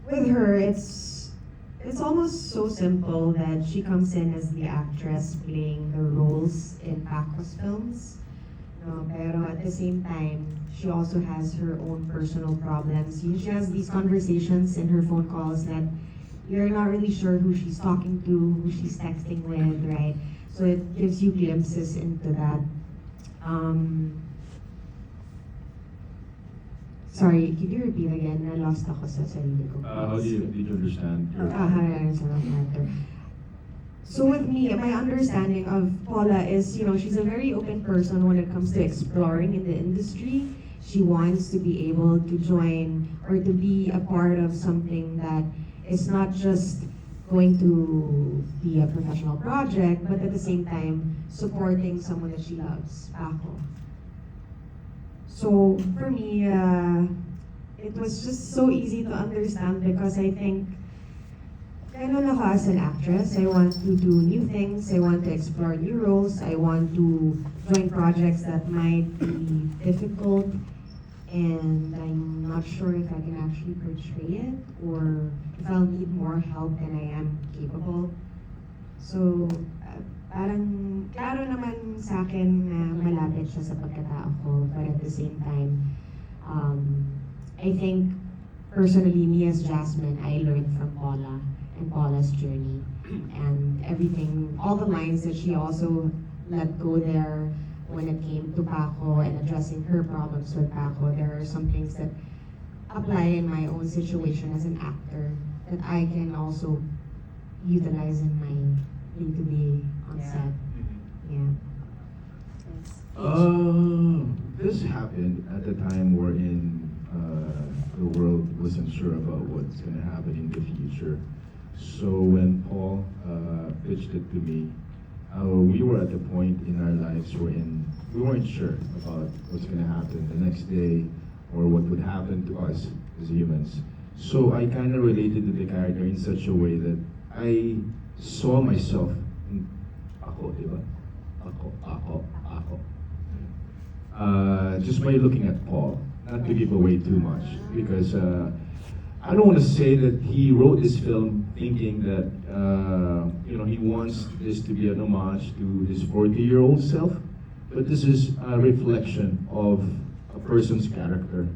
with her, it's almost so simple that she comes in as the actress playing the roles in Paco's films. No, pero at the same time, she also has her own personal problems. She has these conversations in her phone calls that you're not really sure who she's talking to, who she's texting with, right? So it gives you glimpses into that. Sorry, can you repeat again? Na-lost ako sa sarili ko. How did you understand your... Character. So with me, my understanding of Paula is, she's a very open person when it comes to exploring in the industry. She wants to be able to join or to be a part of something that is not just going to be a professional project, but at the same time, supporting someone that she loves, Paco. So for me, it was just so easy to understand because I think, ganun ako as an actress. I want to do new things. I want to explore new roles. I want to join projects that might be difficult, and I'm not sure if I can actually portray it or if I'll need more help than I am capable. So, parang klaro naman sa akin na malapit siya sa pagkatao ko, but at the same time, I think personally, me as Jasmine, I learned from Paula and Paula's journey and everything, all the lines that she also let go there when it came to Paco and addressing her problems with Paco. There are some things that apply in my own situation as an actor that I can also utilize in my day-to-day on set. Yeah. This happened at the time wherein the world wasn't sure about what's going to happen in the future. So when Paul pitched it to me, we were at the point in our lives wherein we weren't sure about what's going to happen the next day or what would happen to us as humans. So I kind of related to the character in such a way that I saw myself in ako, diba? Ako. Just by looking at Paul, not to give away too much, because I don't want to say that he wrote this film thinking that he wants this to be an homage to his 40-year-old self, but this is a reflection of a person's character,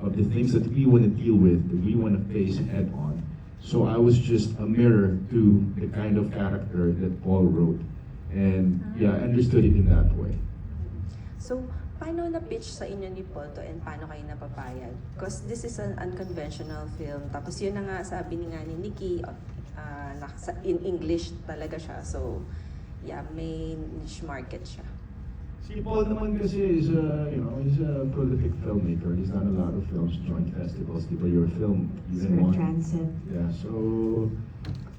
of the things that we want to deal with, that we want to face head on. So I was just a mirror to the kind of character that Paul wrote, and I understood it in that way. So, paano na-pitch sa inyo ni Poto and paano kayo napapayag? Because this is an unconventional film. Tapos yun na nga, sabi ni Nikki, in English talaga siya. So, may niche market siya. Si Paul naman kasi is a prolific filmmaker. He's done a lot of films, joint festivals, di ba your film? Even one. Transit. Yeah, so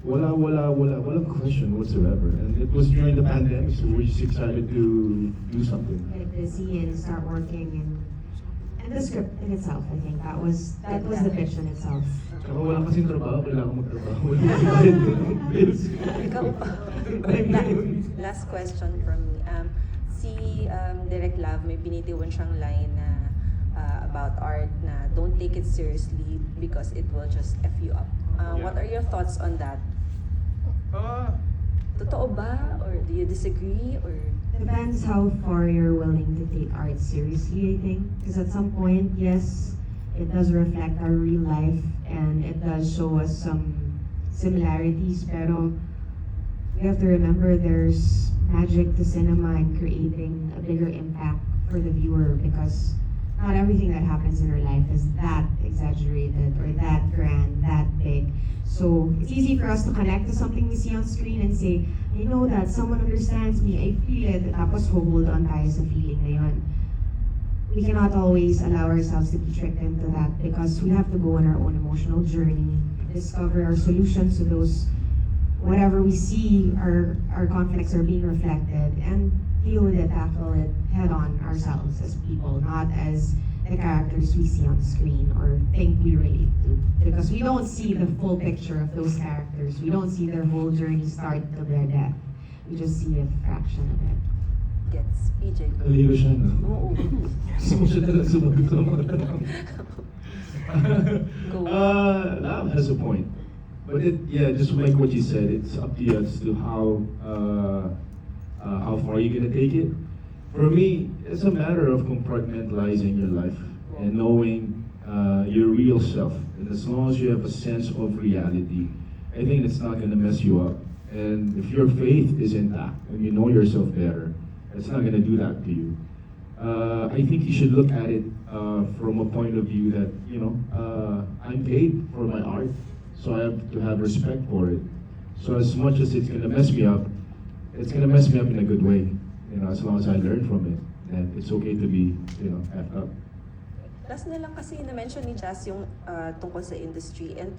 walang question whatsoever. And it was during the pandemic, so we're just excited to do something. Get busy and start working and the script in itself, I think that was the pitch in itself. Saka wala kasing trabaho, kailangan magtrabaho. Ikaw pa. Last question from me. Si Direct Love, may binitiwan siyang line na about art na don't take it seriously because it will just F you up. What are your thoughts on that? Totoo ba? Or do you disagree? Or Depends how far you're willing to take art seriously, I think. Because at some point, yes, it does reflect our real life and it does show us some similarities, pero we have to remember there's magic to cinema and creating a bigger impact for the viewer, because not everything that happens in our life is that exaggerated or that grand, that big. So it's easy for us to connect to something we see on screen and say, I know that someone understands me, I feel it, tapos hold on tayo sa feeling na yun. We cannot always allow ourselves to be tricked into that, because we have to go on our own emotional journey, discover our solutions to those, whatever we see, our conflicts are being reflected, and deal with it, tackle it head on ourselves as people, not as the characters we see on screen or think we relate to. Because we don't see the full picture of those characters. We don't see their whole journey start to their death. We just see a fraction of it. gets PJ? Kaliyo siya, no? Oo. Gusto mo siya talaga sumagot sa mga tanong. Go. Love has a point, but yeah, just like what you said, it's up to you as to how far you're gonna take it. For me, it's a matter of compartmentalizing your life and knowing your real self. And as long as you have a sense of reality, I think it's not gonna mess you up. And if your faith is intact and you know yourself better, it's not gonna do that to you. I think you should look at it from a point of view that, I'm paid for my art, so I have to have respect for it. So as much as it's gonna mess me up, it's gonna mess me up in a good way. As long as I learn from it, then it's okay to be, effed up. Last na lang kasi na-mention ni Jazz yung tungkol sa industry and